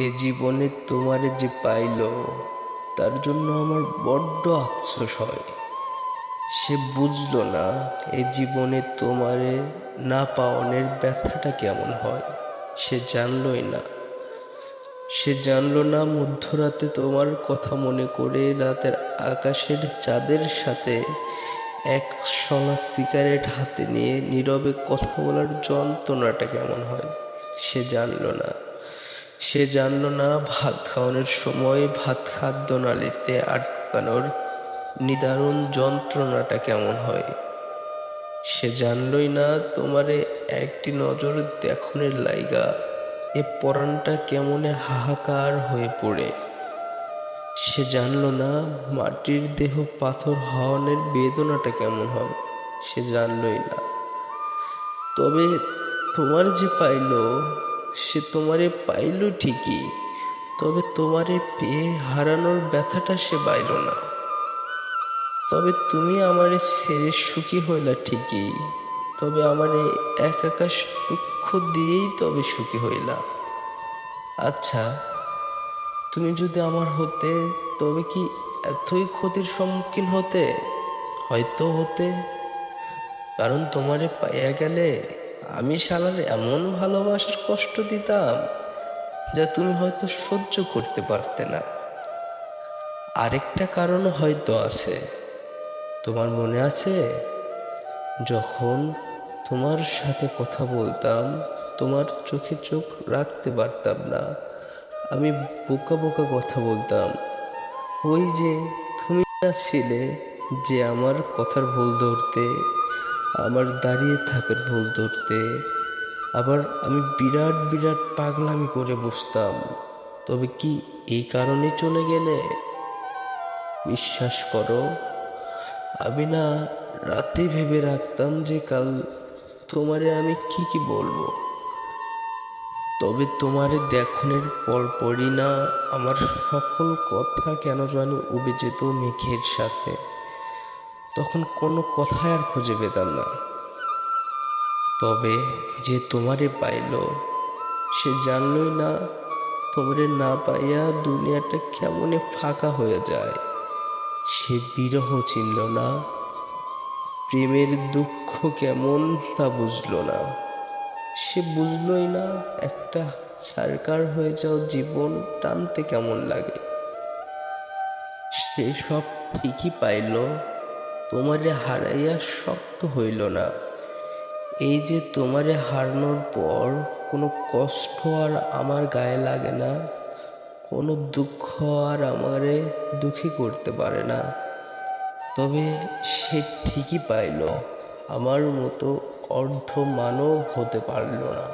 এ জীবনে তোমারে যে পাইল তার জন্য আমার বড্ড আফসোস হয়। সে বুঝলো না এ জীবনে তোমারে না পাওয়ানের ব্যথাটা কেমন হয়। সে জানলই না। সে জানলো না মধ্যরাতে তোমার কথা মনে করে রাতের আকাশের চাঁদের সাথে এক শলা সিগারেট হাতে নিয়ে নীরবে কথা বলার যন্ত্রণাটা কেমন হয়। সে জানলো না। সে জানলো না ভাত খাওয়ানোর সময় ভাত খাদ্য নালীতে আটকানোর নিদারুণ যন্ত্রণাটা কেমন হয়। সে জানলই না তোমারে একটি নজর দেখনের লাইগা এ পরাণটা কেমনে হাহাকার হয়ে পড়ে। সে জানলো না মাটির দেহ পাথর হওয়ানের বেদনাটা কেমন হয়। সে জানলই না। তবে তোমার যে পাইল সে তোমারে পাইল ঠিকই, তবে তোমারে পেয়ে হারানোর ব্যথাটা সে পাইল না। তবে তুমি আমারে ছেড়ে সুখী হইলা ঠিকই, তবে আমারে এক আকাশ দুঃখ দিয়েই তবে সুখী হইলা। আচ্ছা, তুমি যদি আমার হতে তবে কি এতই ক্ষতির সম্মুখীন হতে? হয়তো হতে, কারণ তোমারে পাইয়া গেলে আমি শালার এমন ভালোবাসার কষ্ট দিতাম যা তুমি হয়তো সহ্য করতে পারতে না। আরেকটা কারণও হয়তো আছে। তোমার মনে আছে যখন তোমার সাথে কথা বলতাম তোমার চোখে চোখ রাখতে পারতাম না, আমি বোকা বোকা কথা বলতাম। ওই যে তুমি না ছিলে যে আমার কথার ভুল ধরতে, আমার দাঁড়িয়ে থাকার ভুল ধরতে, আবার আমি বিরাট বিরাট পাগলামি করে বসতাম। তবে কি এই কারণে চলে গেলে? বিশ্বাস করো, আমি না রাতে ভেবে রাখতাম যে কাল তোমারে আমি কি বলবো। তবে তোমারে দেখনের পরপরই না আমার সকল কথা কেন জানি উবে যেত মেঘের সাথে। তখন কোনো কথাই আর খুঁজে পেতাম না। তবে যে তোমারে পাইল সে জানলই না তোমারে না পাইয়া দুনিয়াটা কেমনে ফাঁকা হয়ে যায়। সে বিরহ চিনল না, প্রেমের দুঃখ কেমন তা বুঝল না। সে বুঝলই না একটা ছারকার হয়ে যাও জীবন টানতে কেমন লাগে। সে সব ঠিকই পাইল, তোমারে হারাইয়া শক্ত হইল না। এই যে তোমারে হারানোর পর কোনো কষ্ট আর আমার গায়ে লাগে না, কোনো দুঃখ আর আমারে দুঃখী করতে পারে না। তবে সে ঠিকই পাইল, আমার মতো অর্ধ মানব হতে পারল না।